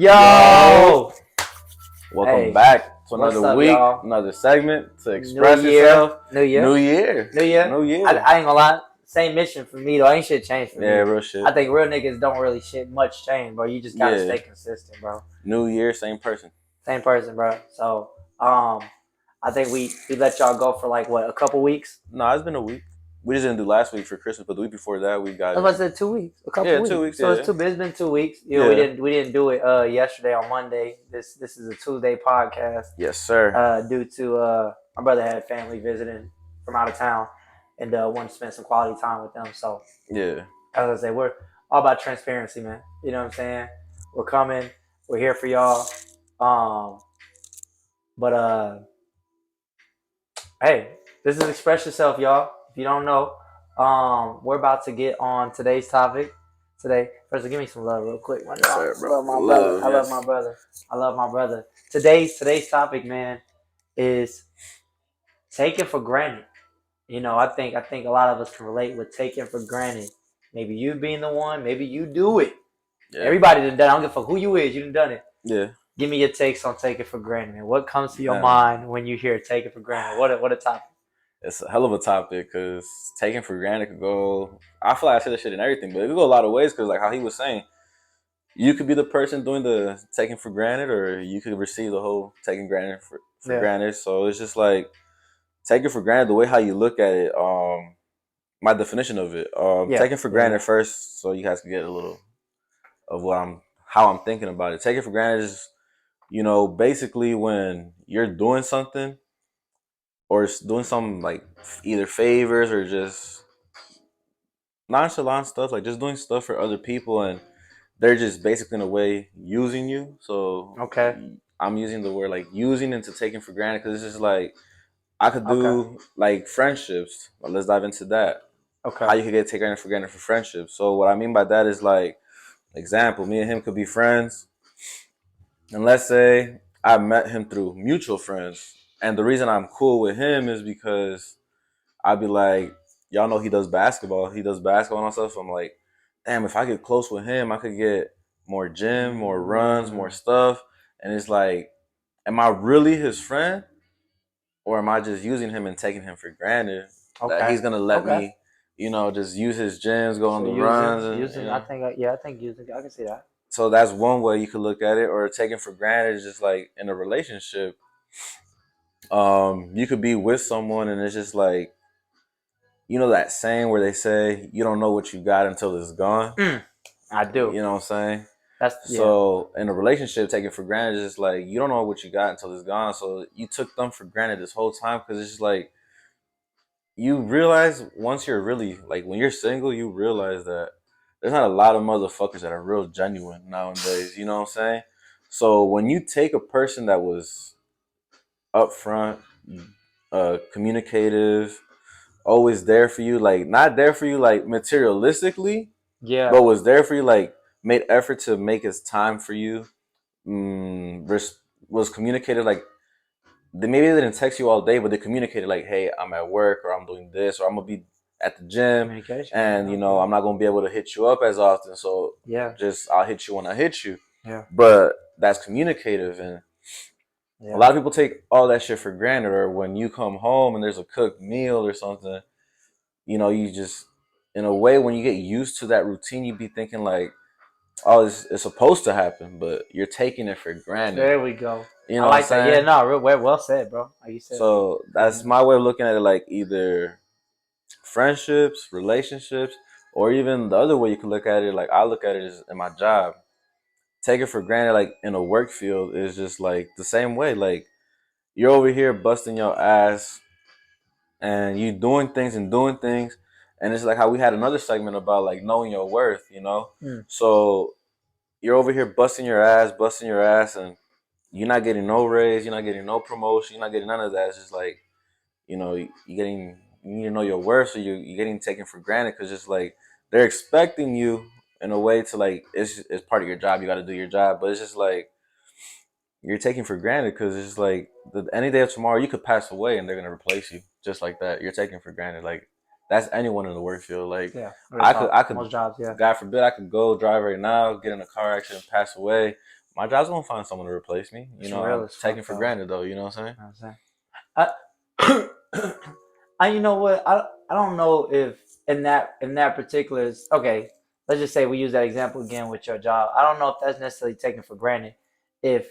Yo! Welcome Hey, back to what's another up, week, y'all? another segment to New express year. yourself. New year. New year. New year. New year. I ain't gonna lie. Same mission for me, though. Ain't shit changed for Yeah, me. real shit. I think real niggas don't really much change, bro. You just gotta Yeah. stay consistent, bro. New year, same person. Same person, bro. So, I think we let y'all go for like, what, a couple weeks? No, it's been a week. We just didn't do last week for Christmas, but the week before that we got I was it. about to say 2 weeks. A couple Yeah, weeks. 2 weeks. So Yeah. it's been 2 weeks. Yeah. We didn't do it yesterday on Monday. This is a Tuesday podcast. Yes, sir. Due to my brother had family visiting from out of town and wanted to spend some quality time with them. So, Yeah. as I say, we're all about transparency, man. You know what I'm saying? We're coming. We're here for y'all. But hey, this is Express Yourself, y'all. If you don't know, we're about to get on today's topic. Today, first, give me some love real quick. I Sir, bro. love my brother. Love, I love yes. my brother. I love my brother. Today's topic, man, is taken for granted. You know, I think a lot of us can relate with taking for granted. Maybe you being the one, maybe you do it. Yeah. Everybody done done it. I don't give a fuck who you is, you done it. Yeah. Give me your takes on taking for granted, man. What comes to your Man. mind when you hear taking for granted? What a topic. It's a hell of a topic because taking for granted could go. I feel like I say this shit in everything, but it could go a lot of ways because, like how he was saying, you could be the person doing the taking for granted, or you could receive the whole taking granted for granted. So it's just like taking for granted the way how you look at it. My definition of it, taking for granted first, so you guys can get a little of how I'm thinking about it. Taking for granted is, basically when you're doing something or doing some like either favors or just nonchalant stuff, like just doing stuff for other people, and they're just basically in a way using you. So Okay. I'm using the word like using into taking for granted because it's just like I could do like friendships. Well, let's dive into that. Okay. How you could get taken for granted for friendships. So what I mean by that is like, example, me and him could be friends, and let's say I met him through mutual friends, and the reason I'm cool with him is because I'd be like, y'all know he does basketball. He does basketball and stuff. I'm like, damn, if I get close with him, I could get more gym, more runs, more stuff. And it's like, am I really his friend? Or am I just using him and taking him for granted that he's gonna let me, just use his gyms, go on the runs, and I think using. I can see that. So that's one way you could look at it, or taking for granted is just like in a relationship. You could be with someone and it's just like, that saying where they say you don't know what you got until it's gone. I do. You know what I'm saying? That's So in a relationship, taking for granted is just like you don't know what you got until it's gone. So you took them for granted this whole time because it's just like you realize once you're really like when you're single, you realize that there's not a lot of motherfuckers that are real genuine nowadays. You know what I'm saying? So when you take a person that was upfront, communicative, always there for you, like not there for you like materialistically, but was there for you, like made effort to make his time for you, was communicated like maybe they didn't text you all day, but they communicated like, hey, I'm at work or I'm doing this or I'm gonna be at the gym and I'm not gonna be able to hit you up as often, so just I'll hit you when I hit you. But that's communicative, and a lot of people take all that shit for granted. Or when you come home and there's a cooked meal or something, you just, in a way, when you get used to that routine, you be thinking like, oh, it's supposed to happen, but you're taking it for granted. There we go. You know I like that. Yeah, no, well said, bro. Like you said. So that's my way of looking at it, like either friendships, relationships, or even the other way you can look at it, like I look at it is in my job. Take it for granted, like in a work field, is just like the same way. Like you're over here busting your ass and you doing things, and it's like how we had another segment about like knowing your worth, So you're over here busting your ass, and you're not getting no raise, you're not getting no promotion, you're not getting none of that. It's just like, you need to know your worth, so you're getting taken for granted because it's like they're expecting you in a way to like it's part of your job, you got to do your job, but it's just like you're taking for granted because it's like any day of tomorrow you could pass away and they're gonna replace you just like that. You're taking for granted. Like that's anyone in the work field. Like I could most jobs, God forbid, I could go drive right now, get in a car accident, pass away, my job's gonna find someone to replace me. It's I'm real as fuck, taking for though. granted though. You know what I'm saying? You know what I'm saying? You know what? I don't know if in that particular, okay, let's just say we use that example again with your job. I don't know if that's necessarily taken for granted. If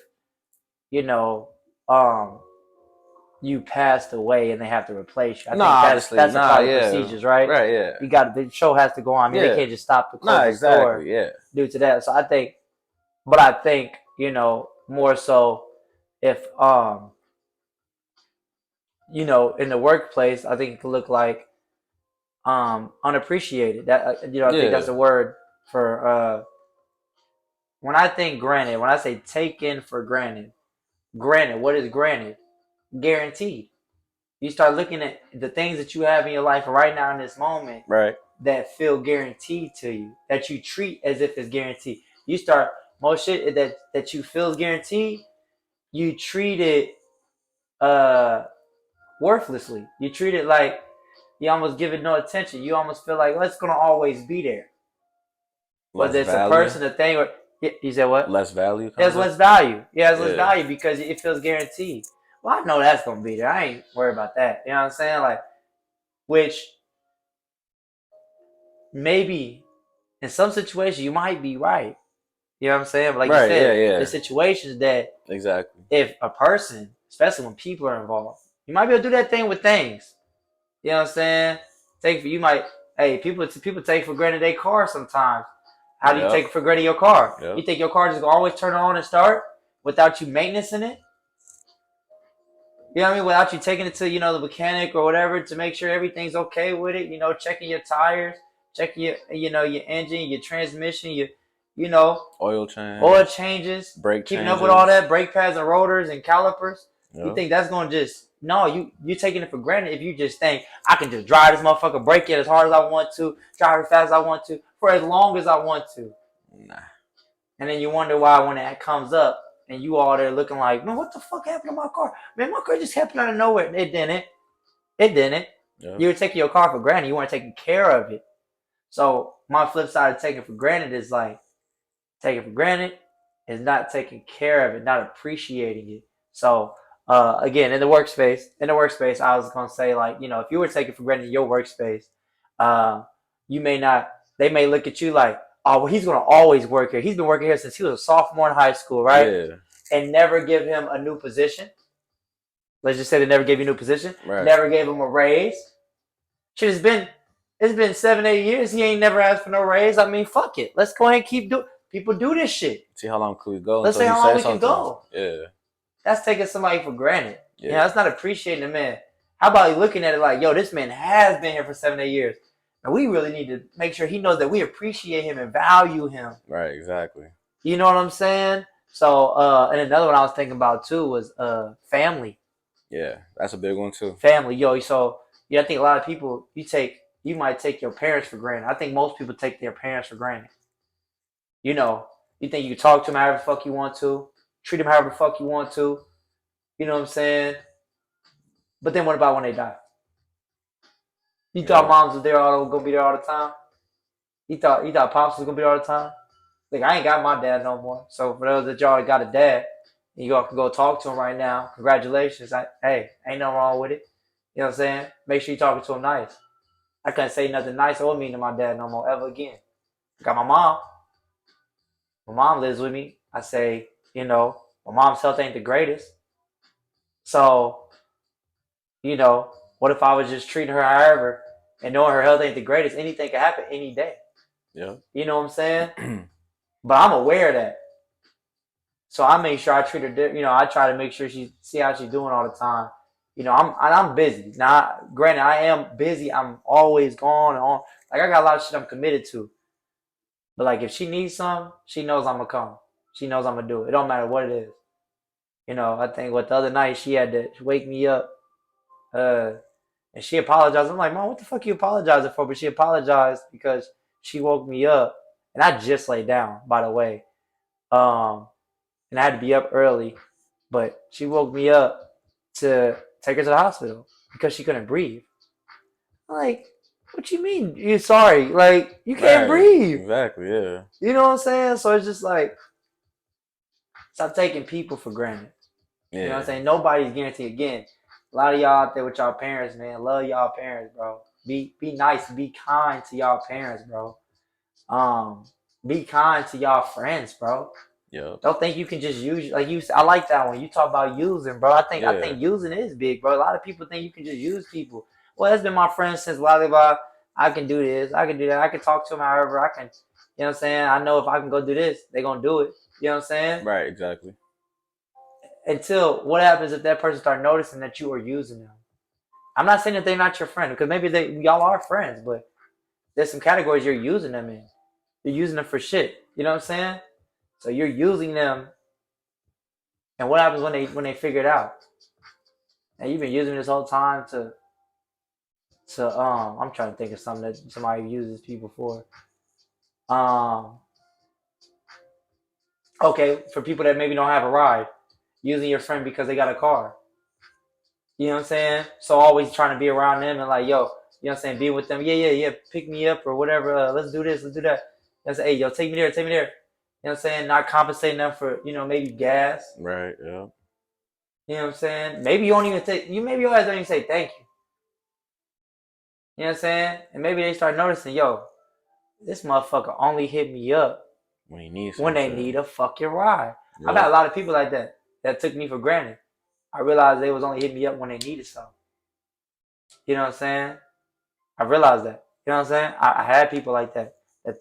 you know, um, you passed away and they have to replace you. I Nah, think obviously, that's a nah, part of yeah, procedures, right? right, yeah, You got the show has to go on. I mean, they yeah, can't just stop to close nah, the store exactly, yeah, due to that. So I think, but I think more so if in the workplace, I think it could look like unappreciated. That I think that's yeah, a word for when I think granted. When I say taken for granted, granted, what is granted? Guaranteed. You start looking at the things that you have in your life right now in this moment right, that feel guaranteed to you, that you treat as if it's guaranteed. You start most shit that you feel is guaranteed, you treat it uh worthlessly. You treat it like you almost give it no attention. You almost feel like, well, it's gonna always be there. less Whether it's a value, person, a thing, or you said what? less value, It has kind of, less value. Yeah, it has less yeah, value because it feels guaranteed. Well, I know that's gonna be there. I ain't worried about that. You know what I'm saying? Like, which maybe in some situations you might be right. You know what I'm saying? But like you right, yeah, said, yeah, there's situations that exactly, if a person, especially when people are involved, you might be able to do that thing with things. You know what I'm saying? You might, hey, people take for granted their car sometimes. How do you yep, take for granted your car? You yep, think your car just gonna always turn on and start without you maintenance in it? You know what I mean? Without you taking it to, the mechanic or whatever to make sure everything's okay with it, checking your tires, checking your engine, your transmission, you know, oil oil change, changes, brake keeping up with all changes, that, brake pads and rotors and calipers. You yep, think that's gonna just no, you taking it for granted if you just think I can just drive this motherfucker, brake it as hard as I want to, drive as fast as I want to, for as long as I want to. nah, And then you wonder why when it comes up and you all there looking like, man, what the fuck happened to my car? Man, my car just happened out of nowhere. It didn't. It didn't. yep, You were taking your car for granted. You weren't taking care of it. So my flip side of taking for granted is like taking for granted is not taking care of it, not appreciating it. So again, in the workspace, I was gonna say like, if you were taking for granted your workspace, uh, you may not. They may look at you like, oh, well, he's gonna always work here. He's been working here since he was a sophomore in high school, right? yeah, And never give him a new position. Let's just say they never gave you a new position. right, Never gave him a raise. Shit, it's been 7, 8 years. He ain't never asked for no raise. I mean, fuck it. Let's go ahead and keep doing. People do this shit. see how long could we go Let's until say he how long we says can something, go. yeah, That's taking somebody for granted. yeah, That's not appreciating the man. How about you looking at it like, yo, this man has been here for 7, 8 years. And we really need to make sure he knows that we appreciate him and value him. right, exactly, You know what I'm saying? So, and another one I was thinking about too was family. yeah, that's a big one too, Family, yo. So, I think a lot of people, you might take your parents for granted. I think most people take their parents for granted. You know, you think you can talk to them however the fuck you want to, treat them however the fuck you want to. You know what I'm saying? But then what about when they die? You thought yeah, moms was gonna be there all the time? You thought pops was gonna be there all the time? Like I ain't got my dad no more. So for those that y'all that got a dad, and you all can go talk to him right now. Congratulations. Hey, ain't nothing wrong with it. You know what I'm saying? Make sure you talking to him nice. I couldn't say nothing nice or mean to my dad no more ever again. Got my mom. My mom lives with me. I say, my mom's health ain't the greatest. So, what if I was just treating her however and knowing her health ain't the greatest? Anything can happen any day. yeah, You know what I'm saying? But I'm aware of that. So I make sure I treat her. I try to make sure she see how she's doing all the time. I'm busy. Now, granted, I am busy. I'm always gone and on. Like I got a lot of shit I'm committed to. But like if she needs some, she knows I'm gonna come. She knows I'm gonna do it. It don't matter what it is. I think the other night she had to wake me up, uh, and she apologized. I'm like, Mom, what the fuck you apologizing for? But she apologized because she woke me up, and I just laid down, by the way. Um, and I had to be up early, but she woke me up to take her to the hospital because she couldn't breathe. I'm like, what you mean? You're sorry? Like you can't right, breathe. exactly, yeah, You know what I'm saying? So it's just like Stop taking people for granted. You know what I'm Yeah. saying? Nobody's guaranteed. Again, a lot of y'all out there with y'all parents, man. Love y'all parents, bro. Be nice. Be kind to y'all parents, bro. Um, be kind to y'all friends, bro. Yep. Don't think you can just use like you. I like that one. You talk about using, bro. I Yeah. think using is big, bro. A lot of people think you can just use people. Well, that's been my friend since volleyball. I can do this. I can do that. I can talk to them however I can. You know what I'm saying? I know if I can go do this, they gonna do it. You know what I'm saying? Right. Exactly. Until what happens if that person start noticing that you are using them? I'm not saying that they're not your friend because maybe y'all are friends, but there's some categories you're using them in. You're using them for shit. You know what I'm saying? So you're using them, and what happens when they figure it out? And you've been using this whole time to I'm trying to think of something that somebody uses people for. Um okay, for people that maybe don't have a ride, using your friend because they got a car. You know what I'm saying? So always trying to be around them and like, yo, you know what I'm saying, be with them. Yeah. Pick me up or whatever. Let's do this, let's do that. You know what I'm saying? Hey, yo, take me there, take me there. You know what I'm saying? Not compensating them for, maybe gas. Right. Yeah. You know what I'm saying? Maybe you don't even take you maybe your ass don't even say thank you. You know what I'm saying? And maybe they start noticing, yo, this motherfucker only hit me up When you need when they something. need a fucking ride. I've had Yep. a lot of people like that took me for granted. I realized they was only hitting me up when they needed something. You know what I'm saying? I realized that. You know what I'm saying? I had people like that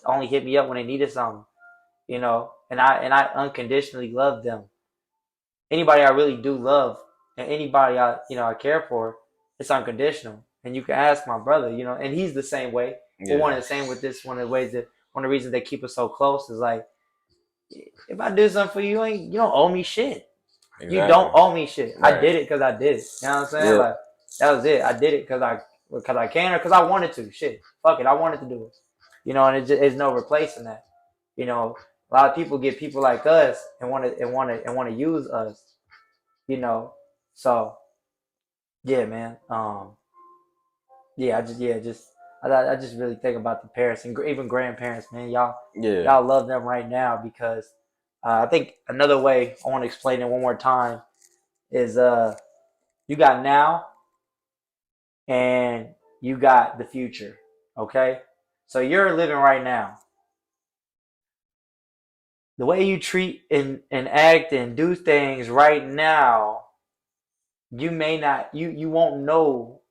only hit me up when they needed something. And I unconditionally love them. Anybody I really do love, and anybody I care for, it's unconditional. And you can ask my brother, and he's the same way. But one Yeah. of the same with this, one of the reasons they keep us so close is like, if I do something for you, you don't owe me shit. You don't Exactly. owe me shit. I Right. did it because I did it. You know what I'm saying? Yep. Like that was it. I did it because I can or because I wanted to. Shit, fuck it. I wanted to do it. And it's no replacing that. A lot of people get people like us and want to use us. So yeah, man. Yeah, I just really think about the parents and even grandparents, man. Yeah. Y'all love them right now because I think another way I want to explain it one more time is you got now and you got the future. Okay? So you're living right now. The way you treat and act and do things right now, you may not you won't know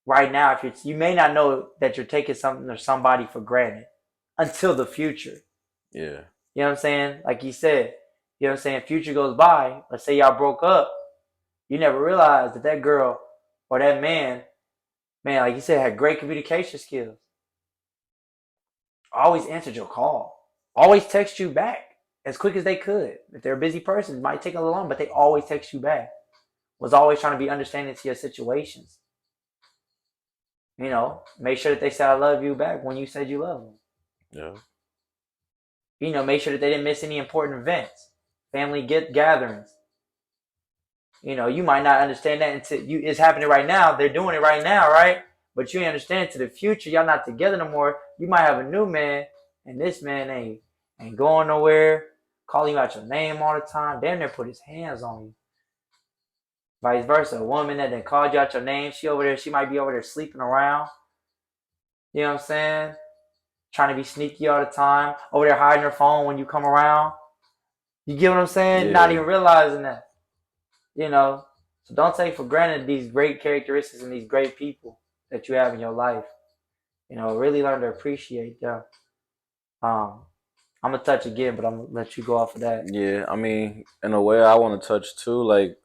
right now if you may not know that you're taking something or somebody for granted until the future. Yeah. You know what I'm saying? Like you said, you know what I'm saying? Future goes by. Let's say y'all broke up. You never realized that girl or that man, like you said, had great communication skills. Always answered your call. Always text you back as quick as they could. If they're a busy person, it might take a little long, but they always text you back. Was always trying to be understanding to your situations. Make sure that they said I love you back when you said you love them. Yeah. Make sure that they didn't miss any important events, family gatherings. You might not understand that until it's happening right now. They're doing it right now, right? But you ain't understand to the future. Y'all not together no more. You might have a new man, and this man ain't going nowhere. Calling you out your name all the time. Damn near put his hands on you. Vice versa. A woman that then called you out your name, she over there. She might be over there sleeping around. You know what I'm saying? Trying to be sneaky all the time. Over there hiding her phone when you come around. You get what I'm saying? Not Yeah. even realizing that. You know. So don't take for granted these great characteristics and these great people that you have in your life. Really learn to appreciate them. Um, I'm gonna touch again, but I'm gonna let you go off of that. Yeah. I mean, in a way, I want to touch too. Like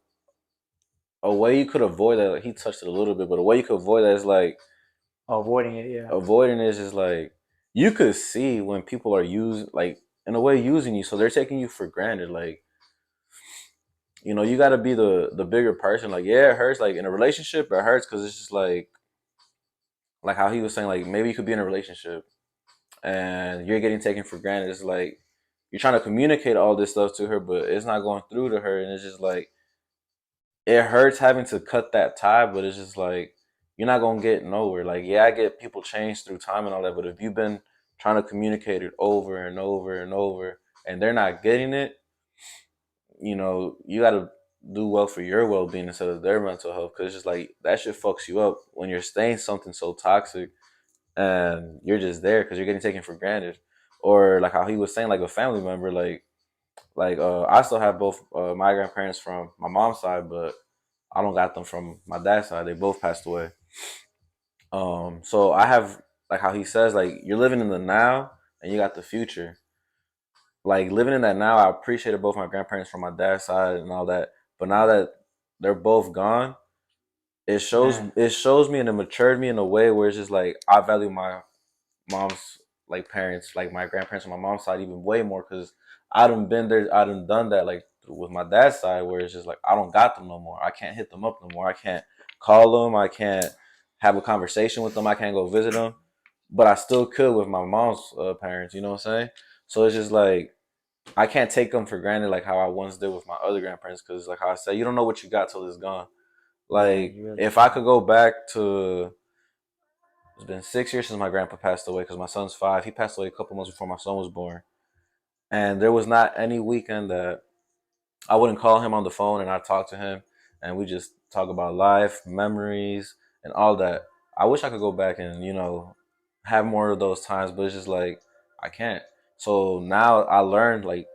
a way you could avoid that. Like, he touched it a little bit, but a way you could avoid that is like Avoiding it, yeah. avoiding is just like you could see when people are using, like in a way, using you. So they're taking you for granted. Like you got to be the bigger person. Like yeah, it hurts. Like in a relationship, it hurts because it's just like how he was saying. Like maybe you could be in a relationship and you're getting taken for granted. It's like you're trying to communicate all this stuff to her, but it's not going through to her, and it's just like it hurts having to cut that tie. But it's just like you're not gonna get nowhere. Like yeah, I get people change through time and all that, but if you've been trying to communicate it over and over and over, and they're not getting it, you know, you got to do well for your well being instead of their mental health. Because it's just like that shit fucks you up when you're staying something so toxic and you're just there because you're getting taken for granted. Or like how he was saying, like a family member, I still have both my grandparents from my mom's side, but I don't got them from my dad's side. They both passed away. So I have like how he says, like you're living in the now and you got the future. Like living in that now, I appreciated both my grandparents from my dad's side and all that. But now that they're both gone, Man, it shows me and it matured me in a way where it's just like I value my mom's like parents, like my grandparents on my mom's side, even way more because I done been there, I done done that like with my dad's side, where it's just like I don't got them no more. I can't hit them up no more. I can't call them. I can't have a conversation with them. I can't go visit them, but I still could with my mom's parents. You know what I'm saying? So it's just like I can't take them for granted like how I once did with my other grandparents because like how I said, you don't know what you got till it's gone. man, Like you really if I could go back to it's been 6 years since my grandpa passed away because my son's 5. He passed away a couple months before my son was born. And there was not any weekend that I wouldn't call him on the phone and I talk to him and we just talk about life, memories, and all that. I wish I could go back and, you know, have more of those times, but it's just like I can't. So now I learned like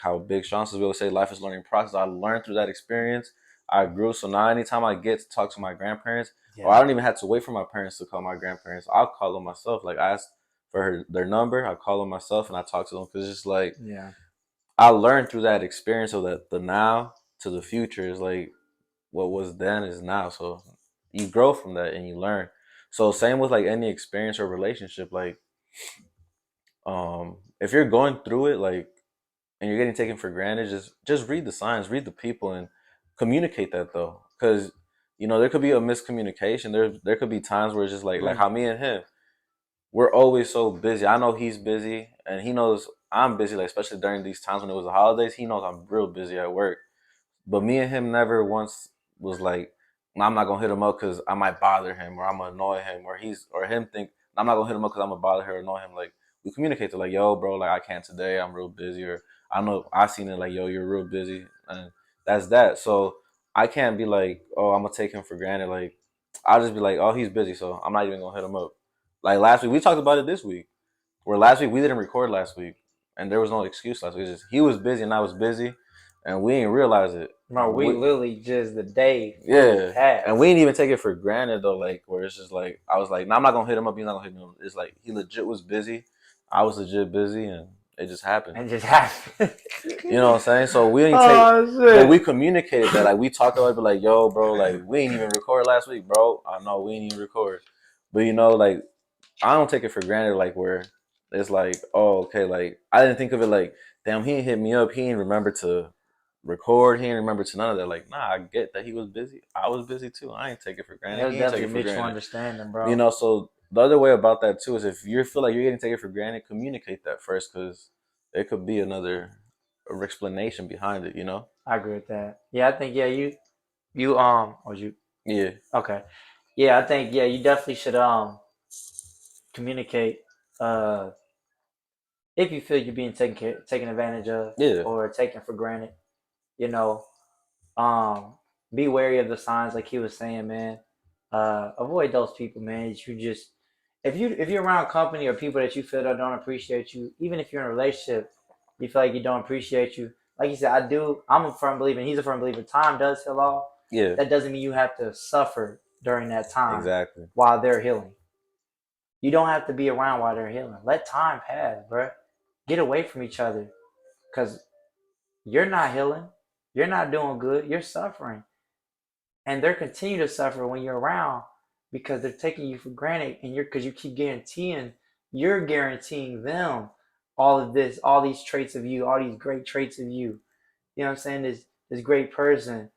how Big Sean says we always say life is a learning process. I learned through that experience. I grew. So now anytime I get to talk to my grandparents, or I yeah, don't even have to wait for my parents to call my grandparents, I'll call them myself. Like I ask for their number, I call them myself and I talk to them because it's just like yeah. I learned through that experience of that the now to the future is like what was then is now. So you grow from that and you learn. So same with like any experience or relationship, like if you're going through it like and you're getting taken for granted, just read the signs, read the people and communicate that though. Cause you know, there could be a miscommunication. There could be times where it's just like Mm. how me and him, we're always so busy. I know he's busy and he knows I'm busy, like especially during these times when it was the holidays, he knows I'm real busy at work. But me and him never once was like, "Nah, I'm not gonna hit him up because I might bother him or I'm gonna annoy him or him think I'm not gonna hit him up because I'm gonna bother her or annoy him. Like we communicate to like, yo, bro, like I can't today. I'm real busy. Or I know I seen it like, yo, you're real busy, and that's that. So I can't be like, oh, I'm gonna take him for granted. Like I'll just be like, oh, he's busy, so I'm not even gonna hit him up. Like last week, we talked about it this week. Where last week we didn't record last week, and there was no excuse last week. It's just he was busy and I was busy, and we didn't realize it. Bro, we literally just the day flew Yeah, and we past. didn't even take it for granted though. Like where it's just like I was like, no, I'm not gonna hit him up. He's not gonna hit him. It's like he legit was busy. I was legit busy, and it just happened. And just happened. You know what I'm saying? So we didn't take, Oh but we shit. communicated that. Like we talked about it, but like, yo, bro, like we ain't even record last week, bro. I know we ain't even record, but you know, like I don't take it for granted. Like where it's like, oh, okay, like I didn't think of it like, damn, he didn't hit me up. He didn't remember to record. He didn't remember to none of that. Like, nah, I get that he was busy. I was busy too. I ain't take it for It granted. was He ain't take definitely it for mutual granted. understanding, You bro. know, so the other way about that too is if you feel like you're getting taken for granted, communicate that first because there could be another explanation behind it. You know? I agree with that. Yeah, I think yeah, you or you Yeah, okay. Yeah, I think yeah, you definitely should communicate uh if you feel you're being taken advantage of yeah, or taken for granted, you know, um be wary of the signs like he was saying, man. Avoid those people, man. You just if you're around company or people that you feel that don't appreciate you, even if you're in a relationship, you feel like you don't appreciate you. Like you said, I'm a firm believer, and he's a firm believer. Time does heal all. yeah. That doesn't mean you have to suffer during that time Exactly. while they're healing. You don't have to be around while they're healing. Let time pass, bro. Get away from each other, cause you're not healing. You're not doing good. You're suffering, and they're continue to suffer when you're around because they're taking you for granted, and because you keep you're guaranteeing them all of this, all these traits of you, all these great traits of you. You know what I'm saying? This great person.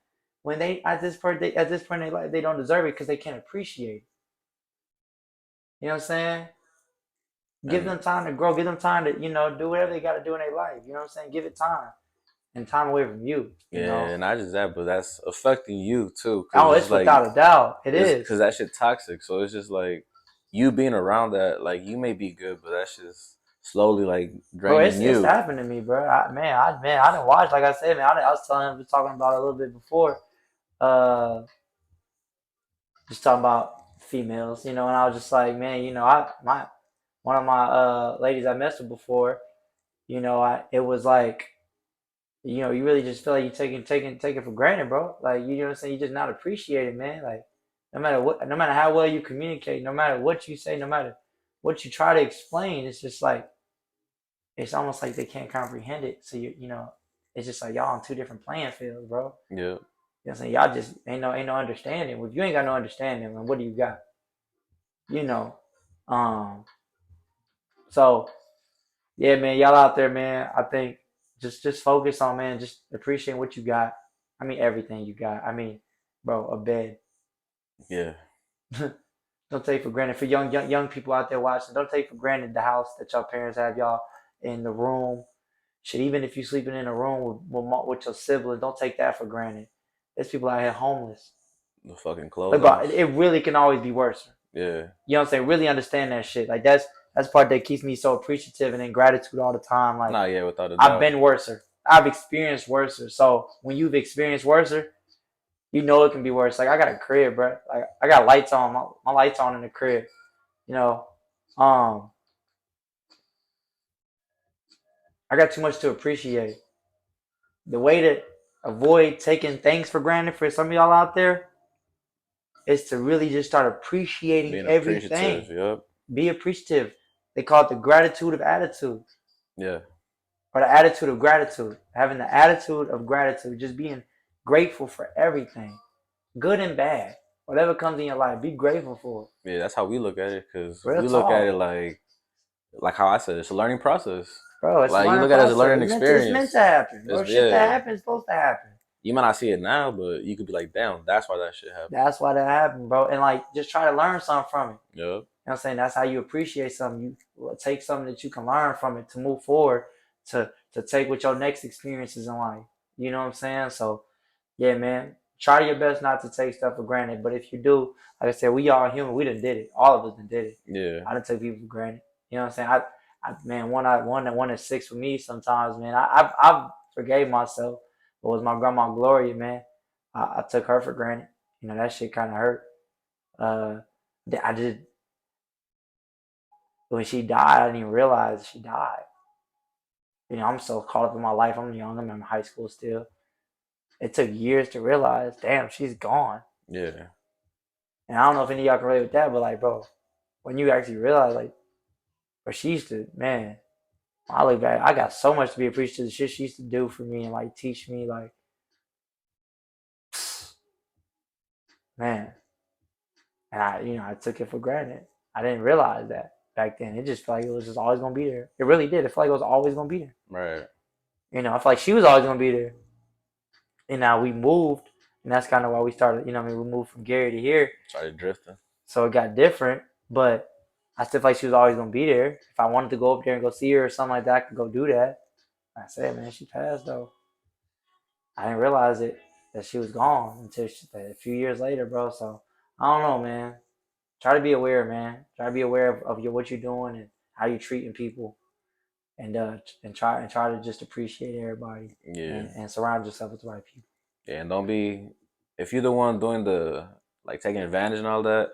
When they at this point in their life, they don't deserve it because they can't appreciate it. You know what I'm saying? Give And them time to grow. Give them time to do whatever they got to do in their life. You know what I'm saying? Give it time and time away from you. You know. yeah, not just that, but that's affecting you too, because Oh, it's just it's like without a doubt. It it's is. because that shit toxic. So it's just like you being around that, like you may be good, but that's just slowly like Bro, draining it's you. happened to me, bro. I didn't watch. Like I said, man, I was telling him, talking about it a little bit before. Uh, just talking about females, and I was just like, man, one of my ladies I messed with before, I it was like, you really just feel like you taking for granted, bro. Like, you know what I'm saying? You just not appreciated, man. Like, no matter how well you communicate, no matter what you say, no matter what you try to explain, it's just like it's almost like they can't comprehend it. So it's just like y'all on two different playing fields, bro. Yeah, You know what I'm saying? Y'all just ain't no understanding. If you ain't got no understanding, then what do you got? You know. Um. So yeah, man, y'all out there, man. I think just focus on, man, just appreciating what you got. I mean everything you got. I mean, bro, a bed. yeah, Don't take for granted for young people out there watching. Don't take for granted the house that your parents have y'all in the room. Shit, even if you sleeping in a room with your siblings, don't take that for granted. There's people out here homeless. the fucking Like, clothes on bro, us. it really can always be worse. Yeah, You know what I'm saying? Really understand that shit. Like that's part that keeps me so appreciative and in gratitude all the time. Like, nah, yeah, without a I've doubt. been worser. I've experienced worser. So when you've experienced worser, you know it can be worse. Like, I got a crib, bro. Like, I got lights on. My lights on in the crib. You know, um, I got too much to appreciate. The way to avoid taking things for granted for some of y'all out there is to really just start appreciating Being appreciative. everything. Yep. Be appreciative. They call it the gratitude of attitude, Yeah. or the attitude of gratitude. Having the attitude of gratitude, just being grateful for everything, good and bad. Whatever comes in your life, be grateful for it. Yeah, that's how we look at it. Cause Real we look at talk, it like how I said, it's a learning process. bro. It's a Like you learning look at it as a process. learning It's meant to experience. happen, bro. It's Shit that yeah. happens supposed to happen. You might not see it now, but you could be like, damn, that's why that shit happened. That's why that happened, bro. And like, just try to learn something from it. Yep. You know what I'm saying? That's how you appreciate something. You take something that you can learn from it to move forward, to take with your next experiences in life. You know what I'm saying? So yeah, man. Try your best not to take stuff for granted. But if you do, like I said, we all human. We done did it. All of us done did it. Yeah. I done take people for granted. You know what I'm saying? Man, one at six for me sometimes, man. I forgave myself. It was my grandma Gloria, man. I took her for granted. That shit kind of hurt. Uh, I just when she died, I didn't even realize she died. I'm so caught up in my life. I'm young. I'm in high school still. It took years to realize, damn, she's gone. Yeah. And I don't know if any of y'all can relate with that, but like, bro, when you actually realize, like, but she used to, man, when I look back, I got so much to be appreciative of the shit she used to do for me and like teach me, like, man. And I took it for granted. I didn't realize that back then. It just felt like it was just always gonna be there. It really did. It felt like it was always gonna be there. Right. I felt like she was always gonna be there. And now we moved, and that's kind of why we started. We moved from Gary to here, Started drifting. so it got different. But I still feel like she was always gonna be there. If I wanted to go up there and go see her or something like that, I could go do that. I said, man, she passed though. I didn't realize it that she was gone until a few years later, bro. So I don't know, man. Try to be aware, man. Try to be aware of what you're doing and how you're treating people, and try to just appreciate everybody, Yeah. and surround yourself with the right people. Yeah. And don't be if you're the one doing the like taking advantage and all that,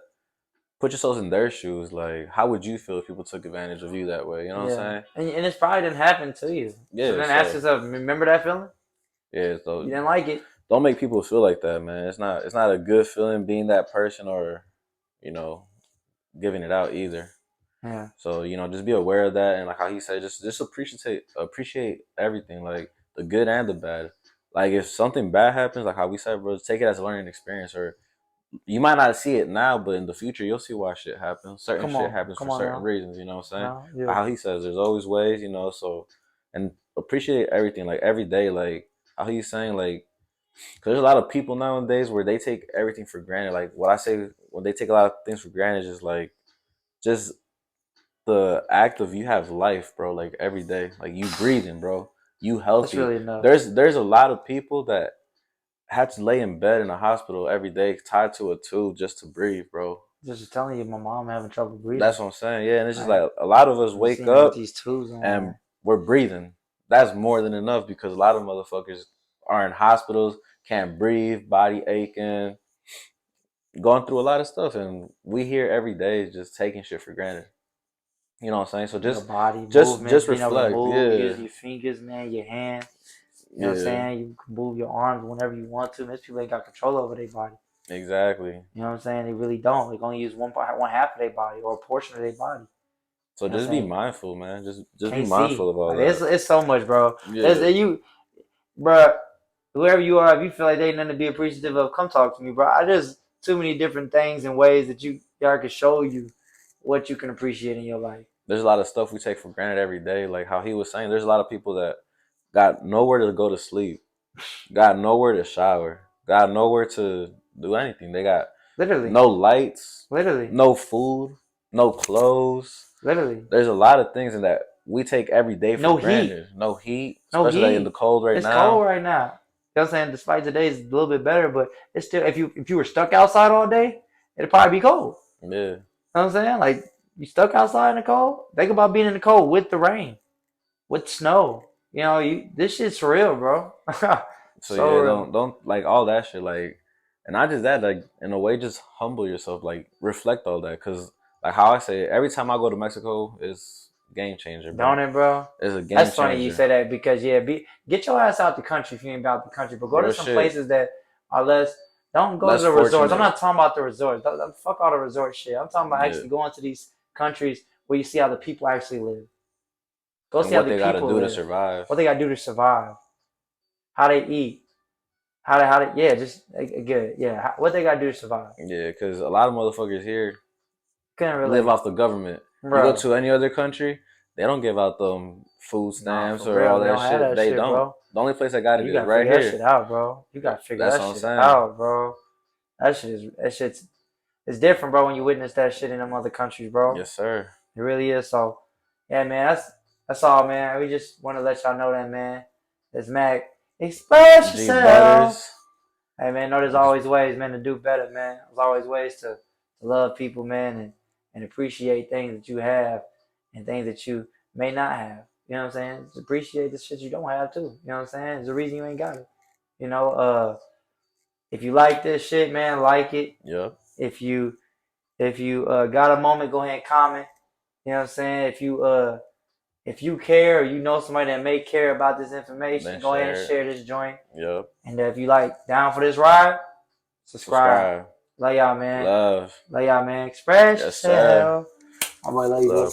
put yourselves in their shoes. Like, how would you feel if people took advantage of you that way? You know what I'm Yeah, saying? and it's probably didn't happen to you. So Yeah. then ask So yourself, remember that feeling? yeah. You So didn't like it. don't make people feel like that, man. It's not a good feeling being that person or, you know, giving it out either. Yeah, So, just be aware of that and like how he said, just appreciate everything, like the good and the bad. Like if something bad happens, like how we said, bro, take it as a learning experience. Or you might not see it now, but in the future you'll see why shit happens. Certain shit happens come for on certain now, reasons, you know what I'm saying? no, yeah, Like how he says there's always ways, so and appreciate everything, like every day, like how he's saying, like, because there's a lot of people nowadays where they take everything for granted. Like what I say when they take a lot of things for granted is like just the act of you have life, bro. Like every day, like you breathing, bro. You that's healthy. really enough. There's a lot of people that had to lay in bed in a hospital every day, tied to a tube just to breathe, bro. Just telling you, my mom having trouble breathing. That's what I'm saying. Yeah, and it's just Like, like a lot of us I'm wake seeing her with up these tubes on. and we're breathing. That's more than enough because a lot of motherfuckers are in hospitals, can't breathe, body aching, going through a lot of stuff, and we here every day just taking shit for granted. You know what I'm saying? So Your body just movements, being able to reflect. move, Yeah, using your fingers, man, your hands. You know what I'm yeah, saying? You can move your arms whenever you want to. Most people ain't got control over their body. exactly. You know what I'm saying? They really don't. They can only use one half of their body or a portion of their body. So You know what just I'm be saying? mindful, man. Just be Can't mindful see. of all Like, that. it's so much, bro. Yeah, Bro. Whoever you are, if you feel like they ain't nothing to be appreciative of, come talk to me, bro. I just too many different things and ways that y'all can show you what you can appreciate in your life. there's a lot of stuff we take for granted every day. Like how he was saying, there's a lot of people that got nowhere to go to sleep, got nowhere to shower, got nowhere to do anything. They got Literally, no lights, literally, no food, no clothes. literally. There's a lot of things in that we take every day for No heat, granted. No heat, no especially like in the heat. cold right It's now. cold right now. You know what I'm saying? Despite today is a little bit better, but it's still if you were stuck outside all day, it'd probably be cold. Yeah. You know what I'm saying? Like you stuck outside in the cold. Think about being in the cold with the rain, with snow. You know, this shit's real, bro. So So yeah, real. don't like all that shit. Like, and not just that. Like in a way, just humble yourself. Like reflect all that. Cause like how I say, it, every time I go to Mexico, it's game changer, bro. Don't it, bro? It's a game That's funny you changer. say that because get your ass out the country if you ain't about the country, but go Real to some shit. places that are less. Don't go Less to the resorts. fortunate. I'm not talking about the resorts. Fuck all the resort shit. I'm talking about Yeah. actually going to these countries where you see how the people actually live. Go And see how what the they gotta people do to live. survive. What they gotta do to survive. How they eat. How they yeah, just good. Yeah, what they gotta do to survive. Yeah, cause a lot of motherfuckers here Couldn't live relate. off the government. You go Bro. to any other country, they don't give out them food Nah, stamps for or real. all They that don't have shit. that They shit, don't. bro. The only place that got it You is gotta right figure that here. shit out, bro. You gotta figure That's that what I'm shit saying. out, bro. That shit's it's different, bro, when you witness that shit in them other countries, bro. Yes, sir. It really is. So, yeah, man, that's all, man. We just want to let y'all know that, man. It's Mac. Express G yourself. Butters. Hey, man, know there's always ways, man, to do better, man. There's always ways to love people, man, and appreciate things that you have and things that you may not have. You know what I'm saying? Just appreciate the shit you don't have, too. You know what I'm saying? There's a reason you ain't got it. You know, if you like this shit, man, like it. Yep. If you got a moment, go ahead and comment. You know what I'm saying? If you care or you know somebody that may care about this information, Then go ahead and share it. share this joint. Yep. And if you like down for this ride, subscribe. Love y'all, man. Love. Love y'all, man. Express Yes, sir. yourself. My boy, love you, bro. Love.